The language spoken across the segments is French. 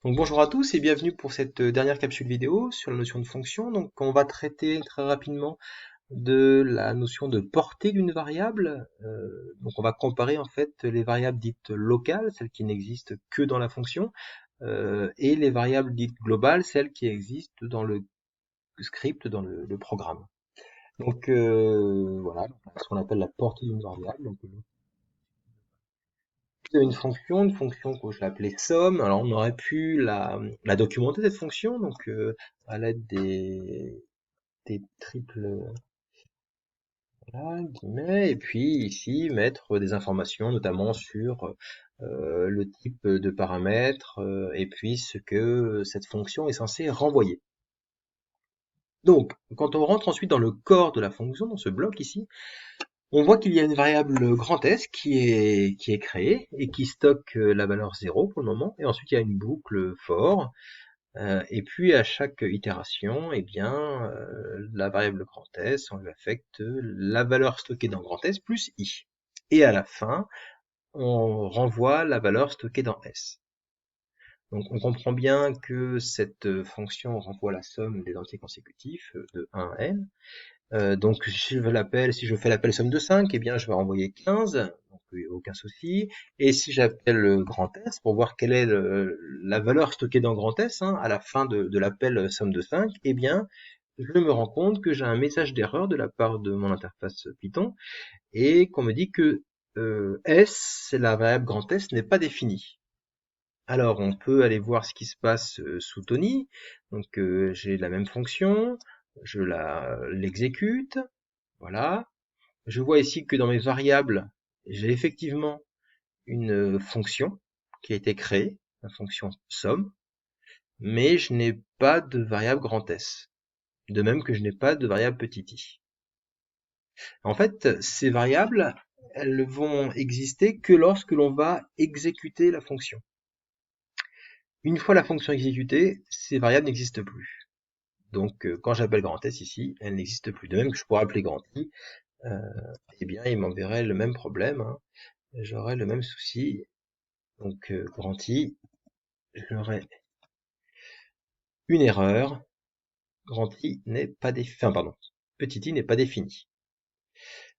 Donc bonjour à tous et bienvenue pour cette dernière capsule vidéo sur la notion de fonction. Donc on va traiter très rapidement de la notion de portée d'une variable. Donc on va comparer en fait les variables dites locales, celles qui n'existent que dans la fonction, et les variables dites globales, celles qui existent dans le script, dans le programme. Donc voilà, ce qu'on appelle la portée d'une variable. Donc, une fonction que je vais appeler somme. Alors on aurait pu la documenter cette fonction, donc à l'aide des triples voilà, guillemets, et puis ici mettre des informations notamment sur le type de paramètres et puis ce que cette fonction est censée renvoyer. Donc quand on rentre ensuite dans le corps de la fonction, dans ce bloc ici, on voit qu'il y a une variable grand S qui est créée et qui stocke la valeur 0 pour le moment. Et ensuite, il y a une boucle for. Et puis, à chaque itération, eh bien, la variable grand S, on lui affecte la valeur stockée dans grand S plus i. Et à la fin, on renvoie la valeur stockée dans S. Donc, on comprend bien que cette fonction renvoie la somme des entiers consécutifs de 1 à n. Donc si je fais l'appel somme de 5, eh bien je vais renvoyer 15, donc aucun souci. Et si j'appelle grand S pour voir quelle est la valeur stockée dans grand S à la fin de l'appel somme de 5, eh bien je me rends compte que j'ai un message d'erreur de la part de mon interface Python et qu'on me dit que S, la variable grand S, n'est pas définie. Alors on peut aller voir ce qui se passe sous Tony. Donc j'ai la même fonction, je l'exécute. Voilà. Je vois ici que dans mes variables, j'ai effectivement une fonction qui a été créée, la fonction somme, mais je n'ai pas de variable grand S. De même que je n'ai pas de variable petit i. En fait, ces variables, elles vont exister que lorsque l'on va exécuter la fonction. Une fois la fonction exécutée, ces variables n'existent plus. Donc, quand j'appelle grand S ici, elles n'existent plus. De même que je pourrais appeler grand I, eh bien, il m'enverrait le même problème. J'aurais le même souci. Donc grand I, j'aurais une erreur. Grand I n'est pas défini. Enfin, pardon. Petit i n'est pas défini.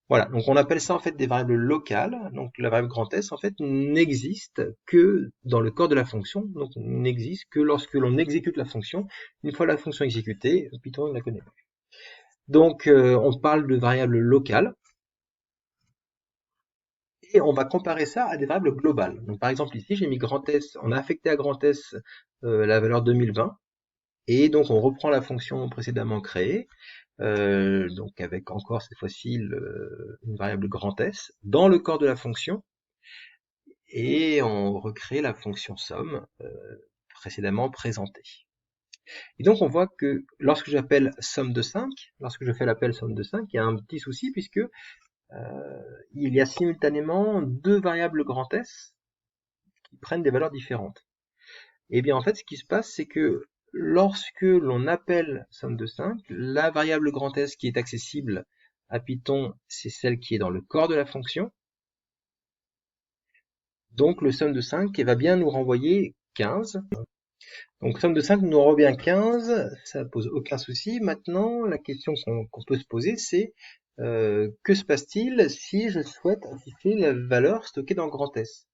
Voilà. Donc on appelle ça en fait des variables locales. Donc la variable grand S en fait n'existe que dans le corps de la fonction. Donc n'existe que lorsque l'on exécute la fonction. Une fois la fonction exécutée, Python ne la connaît plus. Donc on parle de variables locales. Et on va comparer ça à des variables globales. Donc par exemple ici, j'ai mis grand S, on a affecté à grand S la valeur 2020, et donc on reprend la fonction précédemment créée, donc avec encore cette fois-ci une variable grand S dans le corps de la fonction, et on recrée la fonction somme précédemment présentée. Et donc on voit que lorsque j'appelle somme de 5, lorsque je fais l'appel somme de 5, il y a un petit souci puisque il y a simultanément deux variables grand S qui prennent des valeurs différentes. Et bien en fait, ce qui se passe, c'est que lorsque l'on appelle somme de 5, la variable grand S qui est accessible à Python, c'est celle qui est dans le corps de la fonction. Donc le somme de 5 va bien nous renvoyer 15. Donc somme de 5 nous revient 15, ça pose aucun souci. Maintenant, la question qu'on peut se poser, c'est que se passe-t-il si je souhaite afficher la valeur stockée dans grand S?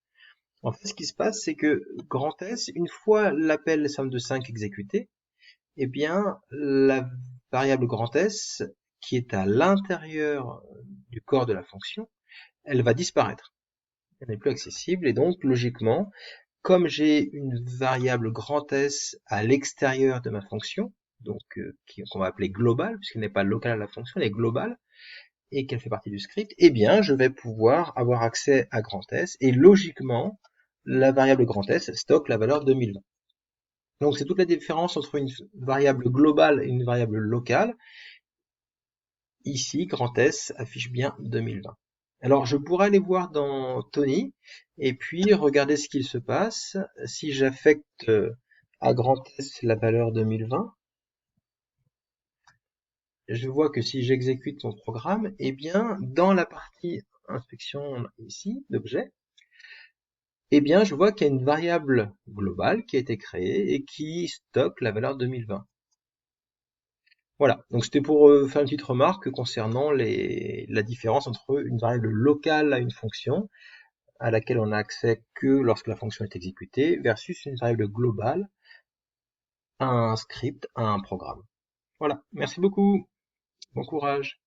En fait, ce qui se passe, c'est que grand S, une fois l'appel somme de 5 exécuté, eh bien, la variable grand S, qui est à l'intérieur du corps de la fonction, elle va disparaître. Elle n'est plus accessible et donc, logiquement, comme j'ai une variable grand S à l'extérieur de ma fonction, donc qu'on va appeler globale, puisqu'elle n'est pas locale à la fonction, elle est globale, et qu'elle fait partie du script, eh bien, je vais pouvoir avoir accès à grand S, et logiquement, la variable grand S stocke la valeur 2020. Donc c'est toute la différence entre une variable globale et une variable locale. Ici, grand S affiche bien 2020. Alors je pourrais aller voir dans Tony et puis regarder ce qu'il se passe. Si j'affecte à grand S la valeur 2020, je vois que si j'exécute mon programme, eh bien dans la partie inspection ici d'objet, eh bien, je vois qu'il y a une variable globale qui a été créée et qui stocke la valeur 2020. Voilà, donc c'était pour faire une petite remarque concernant la différence entre une variable locale à une fonction, à laquelle on n'a accès que lorsque la fonction est exécutée, versus une variable globale à un script, à un programme. Voilà, merci beaucoup, bon courage.